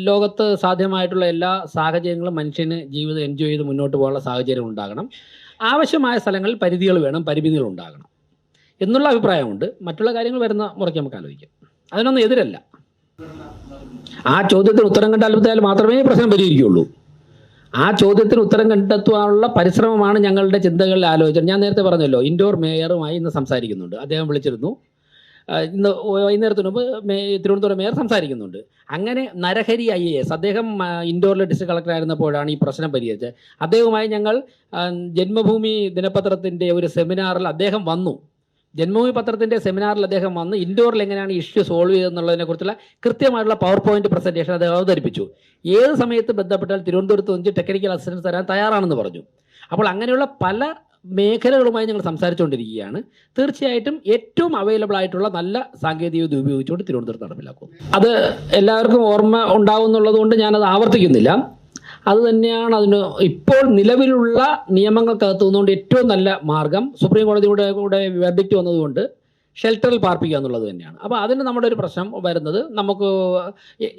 ലോകത്ത് സാധ്യമായിട്ടുള്ള എല്ലാ സാഹചര്യങ്ങളും മനുഷ്യന് ജീവിതം എൻജോയ് ചെയ്ത് മുന്നോട്ട് പോകാനുള്ള സാഹചര്യം ഉണ്ടാകണം. ആവശ്യമായ സ്ഥലങ്ങളിൽ പരിധികൾ വേണം, പരിമിതികൾ ഉണ്ടാകണം എന്നുള്ള അഭിപ്രായമുണ്ട്. മറ്റുള്ള കാര്യങ്ങൾ വരുന്ന മുറയ്ക്ക് നമുക്ക് ആലോചിക്കാം. അതിനൊന്നും എതിരല്ല. ആ ചോദ്യത്തിന് ഉത്തരം കണ്ടെത്തിയാൽ മാത്രമേ പ്രശ്നം പരിഹരിക്കുകയുള്ളൂ. ആ ചോദ്യത്തിന് ഉത്തരം കണ്ടെത്തുവാനുള്ള പരിശ്രമമാണ് ഞങ്ങളുടെ ചിന്തകളിൽ ആലോചന. ഞാൻ നേരത്തെ പറഞ്ഞല്ലോ, ഇൻഡോർ മേയറുമായി ഇന്ന് സംസാരിക്കുന്നുണ്ട്. അദ്ദേഹം വിളിച്ചിരുന്നു. ഇന്ന് വൈകുന്നേരത്തിന് മുമ്പ് തിരുവനന്തപുരം മേയർ സംസാരിക്കുന്നുണ്ട്. അങ്ങനെ നരഹരി IAS അദ്ദേഹം ഇൻഡോറിലെ ഡിസ്ട്രിക്ട് കളക്ടർ ആയിരുന്നപ്പോഴാണ് ഈ പ്രശ്നം പരിഹരിച്ചത്. അദ്ദേഹവുമായി ഞങ്ങൾ ജന്മഭൂമി ദിനപത്രത്തിൻ്റെ ഒരു സെമിനാറിൽ അദ്ദേഹം വന്നു. ജന്മഭൂമി പത്രത്തിൻ്റെ സെമിനാറിൽ അദ്ദേഹം വന്ന് ഇൻഡോറിൽ എങ്ങനെയാണ് ഇഷ്യൂ സോൾവ് ചെയ്തെന്നുള്ളതിനെക്കുറിച്ചുള്ള കൃത്യമായിട്ടുള്ള പവർ പോയിന്റ് പ്രസൻറ്റേഷൻ അദ്ദേഹം അവതരിപ്പിച്ചു. ഏത് സമയത്ത് ബന്ധപ്പെട്ടാൽ തിരുവനന്തപുരത്ത് വന്ന് ടെക്നിക്കൽ അസിസ്റ്റൻസ് തരാൻ തയ്യാറാണെന്ന് പറഞ്ഞു. അപ്പോൾ അങ്ങനെയുള്ള പല മേഖലകളുമായി ഞങ്ങൾ സംസാരിച്ചുകൊണ്ടിരിക്കുകയാണ്. തീർച്ചയായിട്ടും ഏറ്റവും അവൈലബിൾ ആയിട്ടുള്ള നല്ല സാങ്കേതികവിദ്യ ഉപയോഗിച്ചുകൊണ്ട് തിരുവനന്തപുരത്ത് നടപ്പിലാക്കും. അത് എല്ലാവർക്കും ഓർമ്മ ഉണ്ടാവും എന്നുള്ളതുകൊണ്ട് ഞാനത് ആവർത്തിക്കുന്നില്ല. അത് തന്നെയാണ് അതിന് ഇപ്പോൾ നിലവിലുള്ള നിയമങ്ങൾക്കകത്ത് നിന്നുകൊണ്ട് ഏറ്റവും നല്ല മാർഗം. സുപ്രീം കോടതിയുടെ കൂടെ വെർഡിക്റ്റ് വന്നതുകൊണ്ട് ഷെൽട്ടറിൽ പാർപ്പിക്കുക എന്നുള്ളത് തന്നെയാണ്. അപ്പോൾ അതിന് നമ്മുടെ ഒരു പ്രശ്നം വരുന്നത്, നമുക്ക്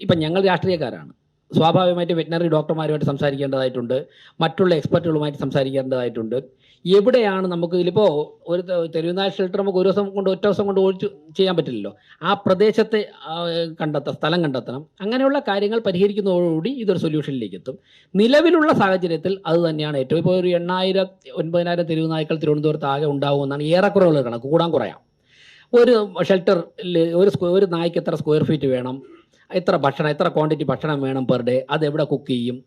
ഇപ്പം ഞങ്ങൾ രാഷ്ട്രീയക്കാരാണ്, സ്വാഭാവികമായിട്ട് വെറ്റിനറി ഡോക്ടർമാരുമായിട്ട് സംസാരിക്കേണ്ടതായിട്ടുണ്ട്, മറ്റുള്ള എക്സ്പെർട്ടുകളുമായിട്ട് സംസാരിക്കേണ്ടതായിട്ടുണ്ട്. എവിടെയാണ് നമുക്ക് ഇതിലിപ്പോൾ ഒരു തെരുവുനായ ഷെൽട്ടർ നമുക്ക് ഒരു ദിവസം കൊണ്ട് ഒറ്റ ദിവസം കൊണ്ട് ഒഴിച്ച് ചെയ്യാൻ പറ്റില്ലല്ലോ. ആ പ്രദേശത്തെ സ്ഥലം കണ്ടെത്തണം. അങ്ങനെയുള്ള കാര്യങ്ങൾ പരിഹരിക്കുന്നതോടുകൂടി ഇതൊരു സൊല്യൂഷനിലേക്ക് എത്തും. നിലവിലുള്ള സാഹചര്യത്തിൽ അത് തന്നെയാണ് ഏറ്റവും. ഇപ്പോൾ ഒരു 8,000-9,000 തെരുവുനായ്ക്കൾ തിരുവനന്തപുരത്ത് ആകെ ഉണ്ടാകുമെന്നാണ് ഏറെക്കുറവുള്ള കണക്ക്, കൂടാൻ കുറയാം. ഒരു ഷെൽട്ടറിൽ ഒരു നായ്ക്ക് എത്ര സ്ക്വയർ ഫീറ്റ് വേണം, എത്ര ഭക്ഷണം, എത്ര ക്വാണ്ടിറ്റി ഭക്ഷണം വേണം പെർ ഡേ, അതെവിടെ കുക്ക് ചെയ്യും,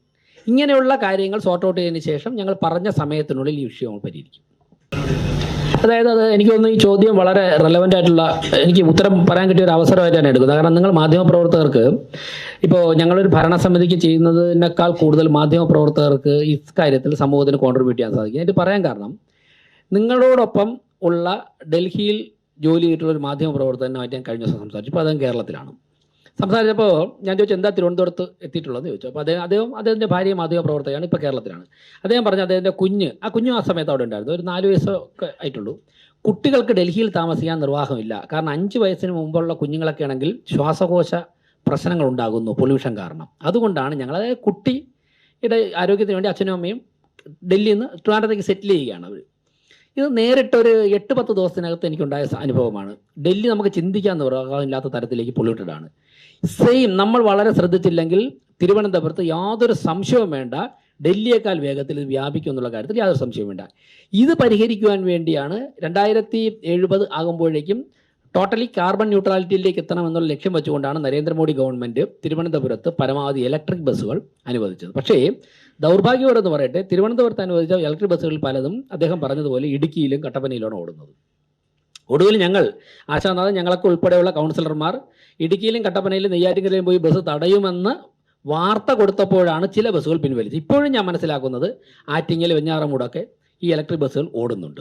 ഇങ്ങനെയുള്ള കാര്യങ്ങൾ സോർട്ട് ഔട്ട് ചെയ്തതിന് ശേഷം ഞങ്ങൾ പറഞ്ഞ സമയത്തിനുള്ളിൽ ഈ വിഷയം പരിഹരിക്കും. അതായത് അത് എനിക്ക് തോന്നുന്നു ഈ ചോദ്യം വളരെ റെലവൻ്റ് ആയിട്ടുള്ള, എനിക്ക് ഉത്തരം പറയാൻ കിട്ടിയ ഒരു അവസരമായിട്ടാണ് എടുക്കുന്നത്. കാരണം നിങ്ങൾ മാധ്യമപ്രവർത്തകർക്ക് ഇപ്പോൾ ഞങ്ങളൊരു ഭരണസമിതിക്ക് ചെയ്യുന്നതിനേക്കാൾ കൂടുതൽ മാധ്യമപ്രവർത്തകർക്ക് ഈ കാര്യത്തിൽ സമൂഹത്തിന് കോൺട്രിബ്യൂട്ട് ചെയ്യാൻ സാധിക്കും. എന്നിട്ട് പറയാൻ കാരണം, നിങ്ങളോടൊപ്പം ഉള്ള ഡൽഹിയിൽ ജോലി ചെയ്തിട്ടുള്ള ഒരു മാധ്യമപ്രവർത്തകനുമായിട്ട് ഞാൻ കഴിഞ്ഞ ദിവസം സംസാരിച്ചു. ഇപ്പോൾ അദ്ദേഹം കേരളത്തിലാണ്. സംസാരിച്ചപ്പോൾ ഞാൻ ചോദിച്ചു എന്താ തിരുവനന്തപുരത്ത് എത്തിയിട്ടുള്ളതെന്ന് ചോദിച്ചു. അപ്പോൾ അദ്ദേഹത്തിൻ്റെ ഭാര്യ മാധ്യമപ്രവർത്തകയാണ്, ഇപ്പോൾ കേരളത്തിലാണ്. അദ്ദേഹം പറഞ്ഞു അദ്ദേഹത്തിൻ്റെ കുഞ്ഞ് ആ സമയത്ത് അവിടെ ഉണ്ടായിരുന്നു, ഒരു 4 വയസ്സൊക്കെ ആയിട്ടുള്ളൂ. കുട്ടികൾക്ക് ഡൽഹിയിൽ താമസിക്കാൻ നിർവാഹമില്ല. കാരണം 5 വയസ്സിന് മുമ്പുള്ള കുഞ്ഞുങ്ങളൊക്കെ ആണെങ്കിൽ ശ്വാസകോശ പ്രശ്നങ്ങൾ ഉണ്ടാകുന്നു പൊല്യൂഷൻ കാരണം. അതുകൊണ്ടാണ് ഞങ്ങൾ, അതായത് കുട്ടിയുടെ ആരോഗ്യത്തിന് വേണ്ടി അച്ഛനും അമ്മയും ഡൽഹിയിൽ നിന്ന് ട്രിവാൻഡ്രത്തേക്ക് സെറ്റിൽ ചെയ്യുകയാണ് അവർ. ഇത് നേരിട്ടൊരു 8-10 ദിവസത്തിനകത്ത് എനിക്കുണ്ടായ അനുഭവമാണ്. ഡൽഹി നമുക്ക് ചിന്തിക്കാൻ നിർവാഹമില്ലാത്ത തരത്തിലേക്ക് പൊല്യൂട്ടഡ് ആണ്. സെയിം നമ്മൾ വളരെ ശ്രദ്ധിച്ചില്ലെങ്കിൽ തിരുവനന്തപുരത്ത് യാതൊരു സംശയവും വേണ്ട, ഡൽഹിയേക്കാൾ വേഗത്തിൽ ഇത് വ്യാപിക്കും എന്നുള്ള കാര്യത്തിൽ യാതൊരു സംശയവും വേണ്ട. ഇത് പരിഹരിക്കുവാൻ വേണ്ടിയാണ് 2070 ആകുമ്പോഴേക്കും ടോട്ടലി കാർബൺ ന്യൂട്രാലിറ്റിയിലേക്ക് എത്തണമെന്നുള്ള ലക്ഷ്യം വെച്ചുകൊണ്ടാണ് നരേന്ദ്രമോദി ഗവൺമെൻറ് തിരുവനന്തപുരത്ത് പരമാവധി ഇലക്ട്രിക് ബസ്സുകൾ അനുവദിച്ചത്. പക്ഷേ ദൗർഭാഗ്യകരമെന്ന് പറയട്ടെ, തിരുവനന്തപുരത്ത് അനുവദിച്ച ഇലക്ട്രിക് ബസ്സുകളിൽ പലതും അദ്ദേഹം പറഞ്ഞതുപോലെ ഇടുക്കിയിലും കട്ടപ്പനയിലാണ് ഓടുന്നത്. ഒടുവിൽ ഞങ്ങൾ ആശാനാഥൻ, ഞങ്ങളൊക്കെ ഉൾപ്പെടെയുള്ള കൗൺസിലർമാർ ഇടുക്കിയിലും കട്ടപ്പനയിലും നെയ്യാറ്റിൻകരയിലും പോയി ബസ് തടയുമെന്ന് വാർത്ത കൊടുത്തപ്പോഴാണ് ചില ബസ്സുകൾ പിൻവലിച്ചത്. ഇപ്പോഴും ഞാൻ മനസ്സിലാക്കുന്നത് ആറ്റിങ്ങൽ, വെഞ്ഞാറമൂടൊക്കെ ഈ ഇലക്ട്രിക് ബസ്സുകൾ ഓടുന്നുണ്ട്.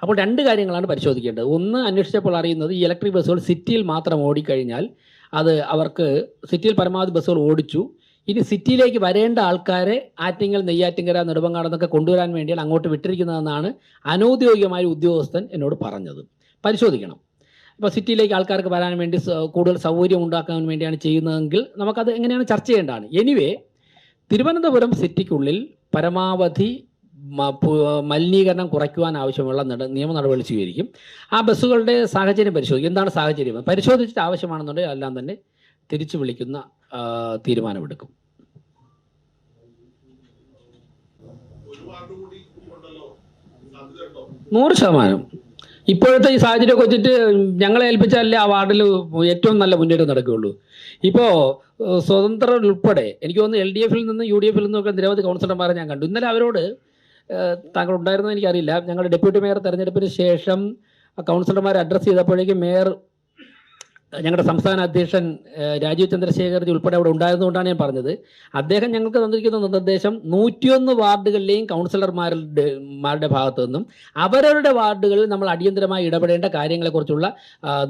അപ്പോൾ 2 കാര്യങ്ങളാണ് പരിശോധിക്കേണ്ടത്. ഒന്ന്, അന്വേഷിച്ചപ്പോൾ അറിയുന്നത് ഈ ഇലക്ട്രിക് ബസ്സുകൾ സിറ്റിയിൽ മാത്രം ഓടിക്കഴിഞ്ഞാൽ അത് അവർക്ക് സിറ്റിയിൽ പരമാവധി ബസ്സുകൾ ഓടിച്ചു. ഇനി സിറ്റിയിലേക്ക് വരേണ്ട ആൾക്കാരെ ആറ്റിങ്ങൽ, നെയ്യാറ്റിൻകര, നെടുമങ്ങാട് എന്നൊക്കെ കൊണ്ടുവരാൻ വേണ്ടിയാണ് അങ്ങോട്ട് വിട്ടിരിക്കുന്നതെന്നാണ് അനൗദ്യോഗികമായ ഉദ്യോഗസ്ഥൻ എന്നോട് പറഞ്ഞത്. പരിശോധിക്കണം. ഇപ്പോൾ സിറ്റിയിലേക്ക് ആൾക്കാർക്ക് വരാൻ വേണ്ടി കൂടുതൽ സൗകര്യം ഉണ്ടാക്കാൻ വേണ്ടിയാണ് ചെയ്യുന്നതെങ്കിൽ നമുക്കത് എങ്ങനെയാണ് ചർച്ച ചെയ്യേണ്ടതാണ്. എനിവേ, തിരുവനന്തപുരം സിറ്റിക്കുള്ളിൽ പരമാവധി മലിനീകരണം കുറയ്ക്കുവാൻ ആവശ്യമുള്ള നിയമ നടപടി സ്വീകരിക്കും. ആ ബസ്സുകളുടെ സാഹചര്യം പരിശോധിക്കും. എന്താണ് സാഹചര്യം പരിശോധിച്ചിട്ട് ആവശ്യമാണെന്നുണ്ടെങ്കിൽ എല്ലാം തന്നെ തിരിച്ചു വിളിക്കുന്ന തീരുമാനമെടുക്കും. 100%. ഇപ്പോഴത്തെ ഈ സാഹചര്യമൊക്കെ വെച്ചിട്ട് ഞങ്ങളെ ഏൽപ്പിച്ചാലേ ആ വാർഡിൽ ഏറ്റവും നല്ല മുന്നേറ്റം നടക്കുകയുള്ളൂ. ഇപ്പോൾ സ്വതന്ത്രർ ഉൾപ്പെടെ എനിക്ക് തോന്നുന്നു LDF-ൽ നിന്നും UDF-ൽ നിന്നും ഒക്കെ നിരവധി കൗൺസിലർമാരെ ഞാൻ കണ്ടു. ഇന്നലെ അവരോട് താങ്കൾ ഉണ്ടായിരുന്നോ എനിക്കറിയില്ല, ഞങ്ങളുടെ ഡെപ്യൂട്ടി മേയർ തെരഞ്ഞെടുപ്പിന് ശേഷം കൗൺസിലർമാരെ അഡ്രസ്സ് ചെയ്തപ്പോഴേക്കും മേയർ ഞങ്ങളുടെ സംസ്ഥാന അധ്യക്ഷൻ രാജീവ് ചന്ദ്രശേഖർജി ഉൾപ്പെടെ അവിടെ ഉണ്ടായിരുന്നുകൊണ്ടാണ് ഞാൻ പറഞ്ഞത്. അദ്ദേഹം ഞങ്ങൾക്ക് തന്നിരിക്കുന്ന നിർദ്ദേശം 101 വാർഡുകളിലെയും കൗൺസിലർമാരുടെ ഭാഗത്തു നിന്നും അവരവരുടെ വാർഡുകളിൽ നമ്മൾ അടിയന്തരമായി ഇടപെടേണ്ട കാര്യങ്ങളെക്കുറിച്ചുള്ള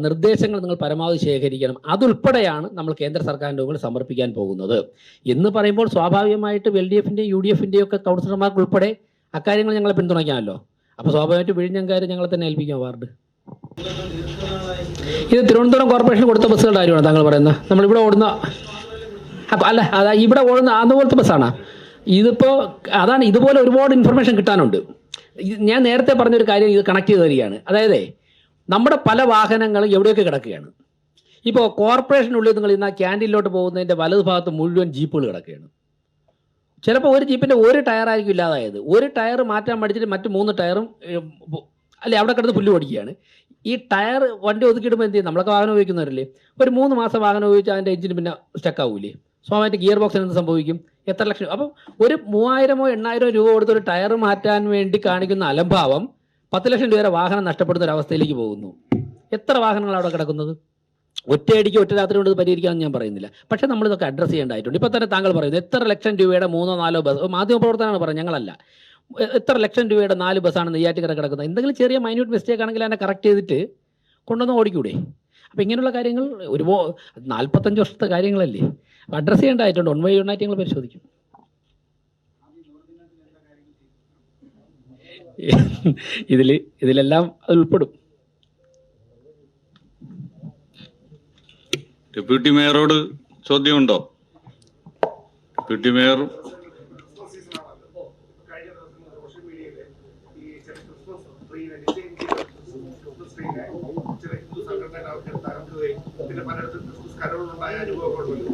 നിർദ്ദേശങ്ങൾ നിങ്ങൾ പരമാവധി ശേഖരിക്കണം. അതുൾപ്പെടെയാണ് നമ്മൾ കേന്ദ്ര സർക്കാരിൻ്റെ മുമ്പിൽ സമർപ്പിക്കാൻ പോകുന്നത് എന്ന് പറയുമ്പോൾ സ്വാഭാവികമായിട്ടും LDF-ൻ്റെയും UDF-ൻ്റെയും ഒക്കെ കൗൺസിലർമാർക്ക് ഉൾപ്പെടെ അക്കാര്യങ്ങൾ ഞങ്ങളെ പിന്തുണയ്ക്കാമല്ലോ. അപ്പോൾ സ്വാഭാവികമായിട്ട് വിഴിഞ്ഞങ്കാർ ഞങ്ങളെ തന്നെ ഏൽപ്പിക്കാം വാർഡ്. ഇത് തിരുവനന്തപുരം കോർപ്പറേഷൻ കൊടുത്ത ബസ്സുകളുടെ കാര്യമാണ് താങ്കൾ പറയുന്നത്. നമ്മളിവിടെ ഓടുന്ന അല്ല, അതാ ഇവിടെ ഓടുന്ന അതുപോലത്തെ ബസ്സാണ് ഇതിപ്പോൾ. അതാണ്, ഇതുപോലെ ഒരുപാട് ഇൻഫർമേഷൻ കിട്ടാനുണ്ട്. ഞാൻ നേരത്തെ പറഞ്ഞൊരു കാര്യം ഇത് കണക്ട് ചെയ്ത് തരികയാണ്. അതായത് നമ്മുടെ പല വാഹനങ്ങളും എവിടെയൊക്കെ കിടക്കുകയാണ്. ഇപ്പോൾ കോർപ്പറേഷനുള്ളിൽ നിങ്ങൾ ഇന്ന് ക്യാൻറ്റീനിലോട്ട് പോകുന്നതിൻ്റെ വലതു ഭാഗത്ത് മുഴുവൻ ജീപ്പുകൾ കിടക്കുകയാണ്. ചിലപ്പോൾ ഒരു ജീപ്പിൻ്റെ ഒരു ടയറായിരിക്കും ഇല്ലാതായത്. ഒരു ടയർ മാറ്റാൻ പഠിച്ചിട്ട് മറ്റ് 3 ടയറും അല്ലെ അവിടെ കിടന്ന് പുല്ല് പഠിക്കുകയാണ്. ഈ ടയർ വണ്ടി ഒതുക്കിയിടുമ്പോൾ എന്ത് ചെയ്യും? നമ്മളൊക്കെ വാഹനം ഉപയോഗിക്കുന്നവരല്ലേ. ഒരു 3 മാസം വാഹനം ഉപയോഗിച്ച് അതിൻ്റെ എഞ്ചിന് പിന്നെ സ്റ്റക്കാവൂലേ? സ്വാഭാവികമായിട്ട് ഗിയർ ബോക്സിന് എന്ത് സംഭവിക്കും? എത്ര ലക്ഷം? അപ്പം ഒരു 3000-ഓ 8000 രൂപ കൊടുത്തൊരു ടയർ മാറ്റാൻ വേണ്ടി കാണിക്കുന്ന അലംഭാവം 10 ലക്ഷം രൂപ വാഹനം നഷ്ടപ്പെടുന്ന ഒരു അവസ്ഥയിലേക്ക് പോകുന്നു. എത്ര വാഹനങ്ങൾ അവിടെ കിടക്കുന്നത്? ഒറ്റയടിക്ക് ഒറ്റ രാത്രി കൊണ്ട് പരിഹരിക്കാമെന്ന് ഞാൻ പറയുന്നില്ല. പക്ഷേ നമ്മളിതൊക്കെ അഡ്രസ്സ് ചെയ്യേണ്ടതായിട്ടുണ്ട്. ഇപ്പോൾ തന്നെ താങ്കൾ പറയുന്നത് എത്ര ലക്ഷം രൂപയുടെ 3-4 ബസ്, മാധ്യമപ്രവർത്തനമാണ് പറയുന്നത്, ഞങ്ങളല്ല. എത്ര ലക്ഷം രൂപയുടെ 4 ബസ്സാണ് നെയ്യാറ്റിൻകര കിടക്കുന്നത്? എന്തെങ്കിലും ചെറിയ മൈന്യൂട്ട് മിസ്റ്റേക്ക് ആണെങ്കിൽ അതിനെ കറക്റ്റ് ചെയ്തിട്ട് കൊണ്ടുവന്ന് ഓടിക്കൂടെ? അപ്പോൾ ഇങ്ങനെയുള്ള കാര്യങ്ങൾ ഒരുപാട് 45 വർഷത്തെ കാര്യങ്ങളല്ലേ, അഡ്രസ്സ് ചെയ്യേണ്ടതായിട്ടുണ്ട്. വൺ ബൈ വണ്ണായിട്ട് ഞങ്ങൾ പരിശോധിക്കും. ഇതിലെല്ലാം അത് ഉൾപ്പെടും. ഡെപ്യൂട്ടി മേയറോട് ചോദ്യമുണ്ടോ? Deputy mayor. പിന്നെ പലയിടത്തും ക്രിസ്മസ് കരോളുണ്ടായ അനുഭവങ്ങളുണ്ടല്ലോ.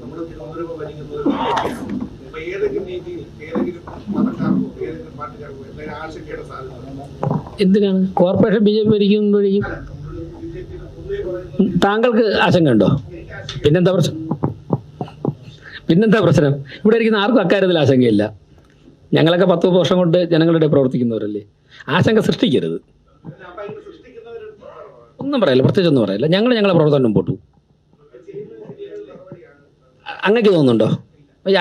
നമ്മുടെ തിരുവനന്തപുരം ഭരിക്കുന്നത് അപ്പൊ ഏതെങ്കിലും രീതിയിൽ ഏതെങ്കിലും മതക്കാർക്കോ ഏതെങ്കിലും പാർട്ടിക്കാർക്കോ എന്തെങ്കിലും ആശങ്കയുടെ സാധ്യത എന്തിനാണ്? കോർപ്പറേഷൻ BJP ഭരിക്കുമ്പോഴേക്കും താങ്കൾക്ക് ആശങ്ക ഉണ്ടോ? പിന്നെന്താ പ്രശ്നം? ഇവിടെ ഇരിക്കുന്ന ആർക്കും അക്കാര്യത്തിൽ ആശങ്കയില്ല. ഞങ്ങളൊക്കെ 10 വർഷം കൊണ്ട് ജനങ്ങളുടെ പ്രവർത്തിക്കുന്നവരല്ലേ. ആശങ്ക സൃഷ്ടിക്കരുത്. ഒന്നും പറയില്ല, പ്രത്യേകിച്ച് ഒന്നും പറയില്ല. ഞങ്ങളെ പ്രവർത്തനം മുമ്പോട്ടു. അങ്ങക്ക് തോന്നുന്നുണ്ടോ?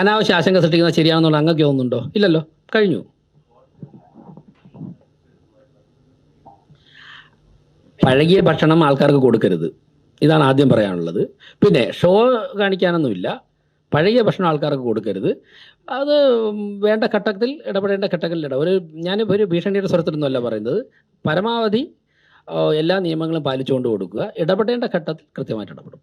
അനാവശ്യ ആശങ്ക സൃഷ്ടിക്കുന്നത് ശരിയാണെന്നുള്ള അങ്ങക്ക് തോന്നുന്നുണ്ടോ? ഇല്ലല്ലോ, കഴിഞ്ഞു. പഴകിയ ഭക്ഷണം ആൾക്കാർക്ക് കൊടുക്കരുത്, ഇതാണ് ആദ്യം പറയാനുള്ളത്. പിന്നെ ഷോ കാണിക്കാനൊന്നുമില്ല. പഴകിയ ഭക്ഷണം ആൾക്കാർക്ക് കൊടുക്കരുത്. അത് വേണ്ട ഘട്ടത്തിൽ ഇടപെടേണ്ട ഘട്ടങ്ങളിൽ ഞാനൊരു ഭീഷണിയുടെ സ്വരത്തിലൊന്നുമല്ല പറയുന്നത്. പരമാവധി എല്ലാ നിയമങ്ങളും പാലിച്ചുകൊണ്ട് കൊടുക്കുക. ഇടപെടേണ്ട ഘട്ടത്തിൽ കൃത്യമായിട്ട് ഇടപെടും.